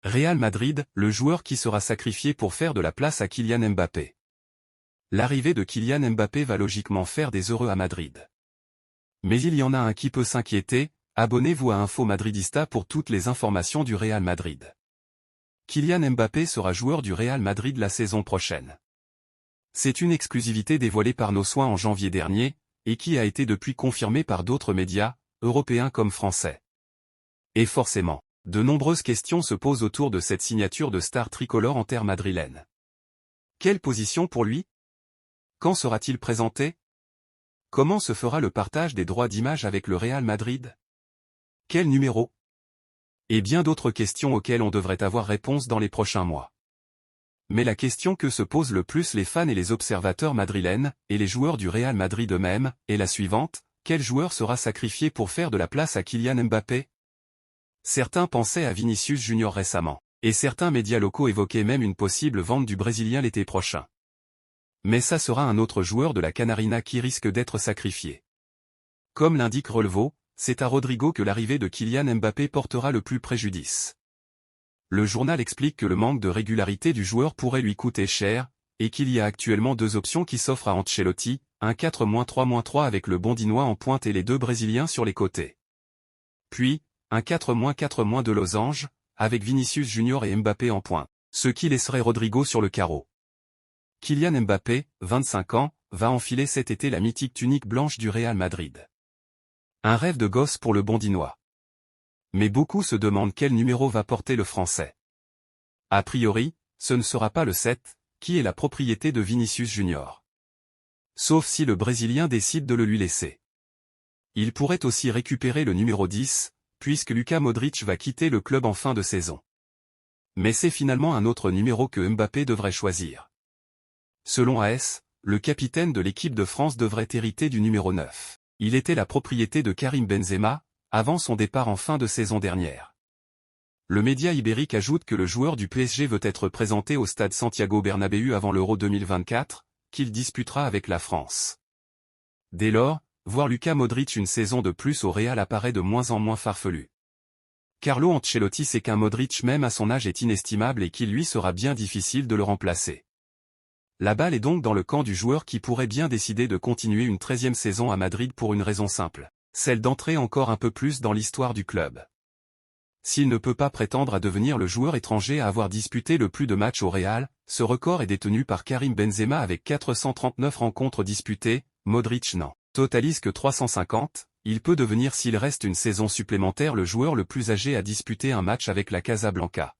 Real Madrid, le joueur qui sera sacrifié pour faire de la place à Kylian Mbappé. L'arrivée de Kylian Mbappé va logiquement faire des heureux à Madrid. Mais il y en a un qui peut s'inquiéter, abonnez-vous à Info Madridista pour toutes les informations du Real Madrid. Kylian Mbappé sera joueur du Real Madrid la saison prochaine. C'est une exclusivité dévoilée par nos soins en janvier dernier, et qui a été depuis confirmée par d'autres médias, européens comme français. Et forcément, de nombreuses questions se posent autour de cette signature de star tricolore en terre madrilène. Quelle position pour lui? Quand sera-t-il présenté? Comment se fera le partage des droits d'image avec le Real Madrid? Quel numéro? Et bien d'autres questions auxquelles on devrait avoir réponse dans les prochains mois. Mais la question que se posent le plus les fans et les observateurs madrilènes, et les joueurs du Real Madrid eux-mêmes, est la suivante: quel joueur sera sacrifié pour faire de la place à Kylian Mbappé? Certains pensaient à Vinicius Junior récemment, et certains médias locaux évoquaient même une possible vente du Brésilien l'été prochain. Mais ça sera un autre joueur de la Canarina qui risque d'être sacrifié. Comme l'indique Relevo, c'est à Rodrigo que l'arrivée de Kylian Mbappé portera le plus préjudice. Le journal explique que le manque de régularité du joueur pourrait lui coûter cher, et qu'il y a actuellement deux options qui s'offrent à Ancelotti, un 4-3-3 avec le Bondinois en pointe et les deux Brésiliens sur les côtés. Puis, un 4-4- de losange, avec Vinicius Junior et Mbappé en pointe, ce qui laisserait Rodrigo sur le carreau. Kylian Mbappé, 25 ans, va enfiler cet été la mythique tunique blanche du Real Madrid. Un rêve de gosse pour le Bondinois. Mais beaucoup se demandent quel numéro va porter le Français. A priori, ce ne sera pas le 7, qui est la propriété de Vinicius Junior. Sauf si le Brésilien décide de le lui laisser. Il pourrait aussi récupérer le numéro 10, puisque Luka Modric va quitter le club en fin de saison. Mais c'est finalement un autre numéro que Mbappé devrait choisir. Selon AS, le capitaine de l'équipe de France devrait hériter du numéro 9. Il était la propriété de Karim Benzema, avant son départ en fin de saison dernière. Le média ibérique ajoute que le joueur du PSG veut être présenté au stade Santiago Bernabéu avant l'Euro 2024, qu'il disputera avec la France. Dès lors, voir Luka Modric une saison de plus au Real apparaît de moins en moins farfelu. Carlo Ancelotti sait qu'un Modric même à son âge est inestimable et qu'il lui sera bien difficile de le remplacer. La balle est donc dans le camp du joueur qui pourrait bien décider de continuer une 13e saison à Madrid pour une raison simple, celle d'entrer encore un peu plus dans l'histoire du club. S'il ne peut pas prétendre à devenir le joueur étranger à avoir disputé le plus de matchs au Real, ce record est détenu par Karim Benzema avec 439 rencontres disputées, Modric n'en totalise que 350, il peut devenir s'il reste une saison supplémentaire le joueur le plus âgé à disputer un match avec la Casablanca.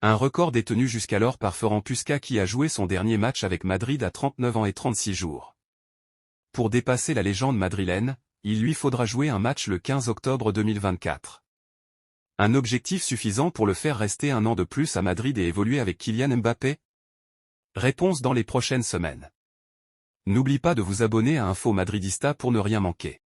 Un record détenu jusqu'alors par Ferran Puskas qui a joué son dernier match avec Madrid à 39 ans et 36 jours. Pour dépasser la légende madrilène, il lui faudra jouer un match le 15 octobre 2024. Un objectif suffisant pour le faire rester un an de plus à Madrid et évoluer avec Kylian Mbappé? Réponse dans les prochaines semaines. N'oublie pas de vous abonner à Info Madridista pour ne rien manquer.